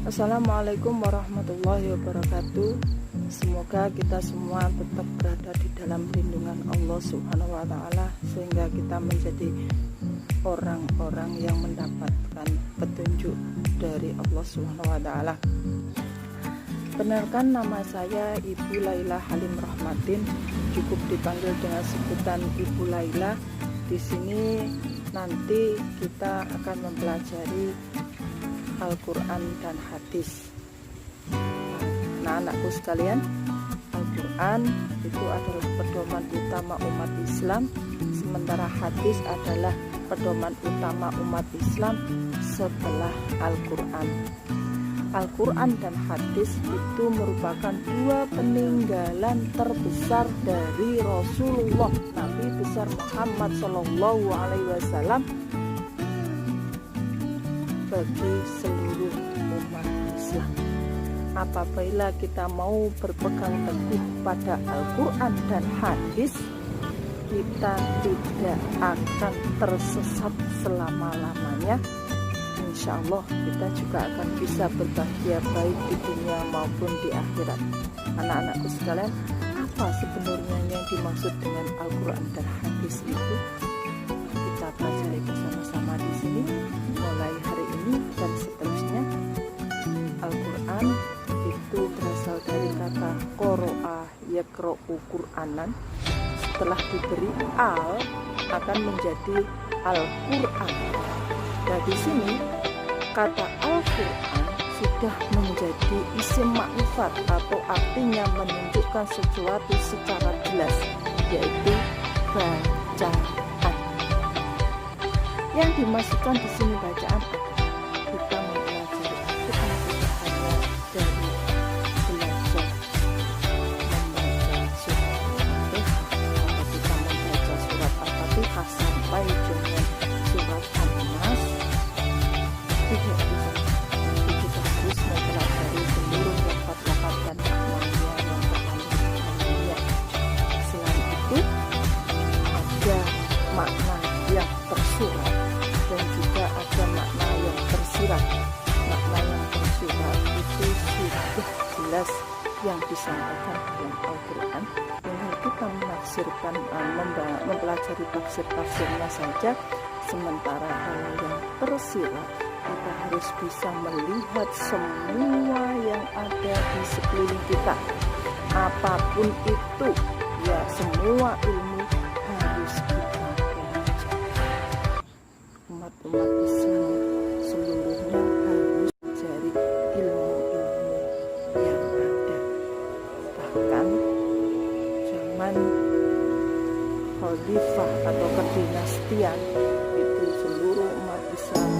Assalamualaikum warahmatullahi wabarakatuh. Semoga kita semua tetap berada di dalam lindungan Allah Subhanahu wa Ta'ala, sehingga kita menjadi orang-orang yang mendapatkan petunjuk dari Allah Subhanahu wa Ta'ala. Benarkan nama saya Ibu Laila Halim Rahmatin, cukup dipanggil dengan sebutan Ibu Laila. Di sini nanti kita akan mempelajari Al-Quran dan hadis. Nah, anakku sekalian, Al-Quran itu adalah pedoman utama umat Islam, sementara hadis adalah pedoman utama umat Islam setelah Al-Quran. Al-Quran dan hadis itu merupakan dua peninggalan terbesar dari Rasulullah Nabi besar Muhammad Shallallahu Alaihi Wasallam bagi seluruh umat Islam. Apabila kita mau berpegang teguh pada Al-Quran dan hadis, kita tidak akan tersesat selama-lamanya. Insya Allah kita juga akan bisa berbahagia baik di dunia maupun di akhirat. Anak-anakku sekalian, apa sebenarnya yang dimaksud dengan Al-Quran dan hadis itu? Kita pelajari bersama-sama di sini mulai hari ini dan seterusnya. Al-Quran itu berasal dari kata qoro'a yaqra'u Qur'anan. Setelah diberi al akan menjadi Al-Quran. Nah, di sini kata Al-Quran sudah menjadi isim makrifat atau artinya menunjukkan sesuatu secara jelas, yaitu bacaan. Yang dimasukkan di sini bacaan kita mempelajari Al-Quran tidak hanya dari belajar membaca surat Al-Fatihah, atau kita membaca surat Al-Fatihah sampai dengan surat An-Nas, tidak bisa. Tapi kita harus mempelajari seluruh lafaz-lafaz dan maknanya yang terkandung di dalamnya. Selain itu, ada makna yang tersurat dan juga ada makna yang tersirat. Makna yang tersurat itu sudah jelas yang disampaikan dalam Al-Quran, tinggal kita menafsirkan, mempelajari tafsir-tafsirnya saja. Sementara kalau yang tersirat, kita harus bisa melihat semua yang ada di sekeliling kita, apapun itu, ya semua ilmu harus kita pelajari. Umat Islam seluruhnya harus mencari ilmu-ilmu yang ada. Bahkan zaman khalifah atau kedinastian itu seluruh umat Islam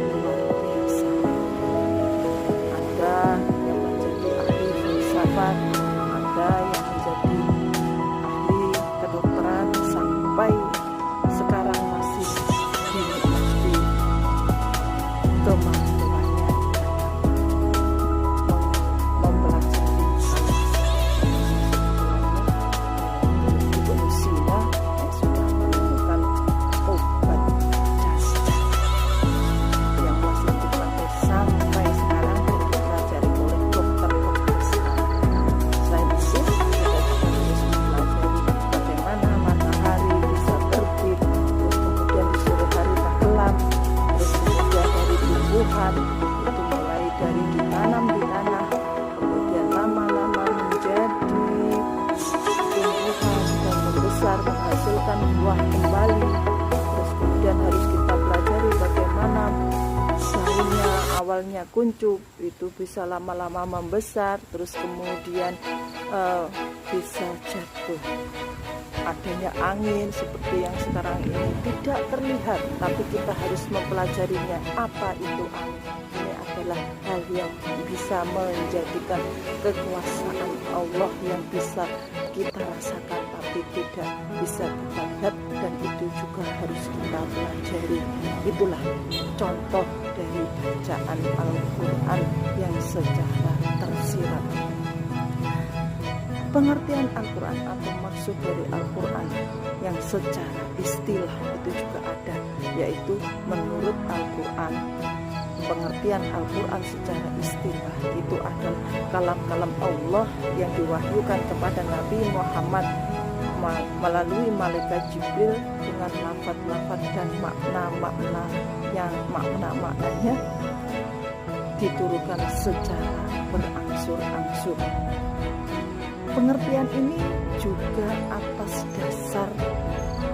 luar biasa. Ada yang menjadi ahli filsafat, ada yang menjadi ahli kedokteran, sampai sekarang masih dinikmati kemampuannya mempelajari Indonesia yang sudah menemukan obat cacar yang masih dipakai sampai sekarang dan dipelajari oleh dokter-dokter sekarang. Selain itu, kita juga harus mempelajari bagaimana matahari bisa terbit, terus kemudian di sore hari tenggelam, terus kemudian dari tumbuhan itu mulai dari ditanam di tanah, kemudian lama-lama menjadi tumbuhan dan membesar menghasilkan buah kembali. Terus kemudian harus kita pelajari bagaimana daunnya awalnya kuncup itu bisa lama-lama membesar, terus kemudian bisa jatuh. Adanya angin seperti yang sekarang ini tidak terlihat, tapi kita harus mempelajarinya. Apa itu angin? Ini adalah hal yang bisa menjadikan kekuasaan Allah yang bisa kita rasakan tapi tidak bisa kita lihat, dan itu juga harus kita pelajari. Itulah contoh dari bacaan Al-Quran yang secara tersirat. Pengertian Al-Quran atau maksud dari Al-Quran yang secara istilah itu juga ada, yaitu menurut Al-Quran pengertian Al-Quran secara istilah. Itu adalah kalam-kalam Allah yang diwahyukan kepada Nabi Muhammad melalui malaikat Jibril dengan lafaz-lafaz dan makna-makna yang makna-maknanya diturunkan secara berangsur-angsur. Pengertian ini juga atas dasar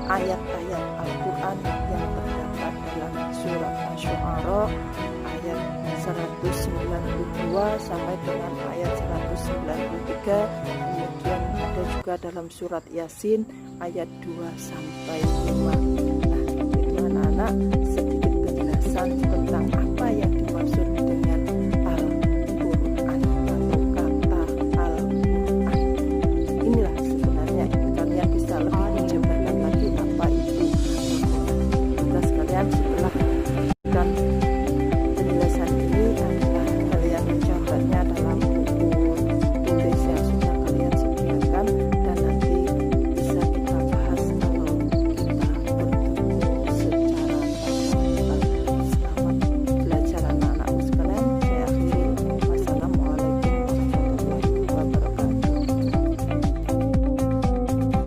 ayat-ayat Al-Quran yang terdapat dalam surat Asy-Syu'ara ayat 192 sampai dengan ayat 193. Kemudian ada juga dalam surat Yasin ayat 2 sampai 5. Nah, itu anak-anak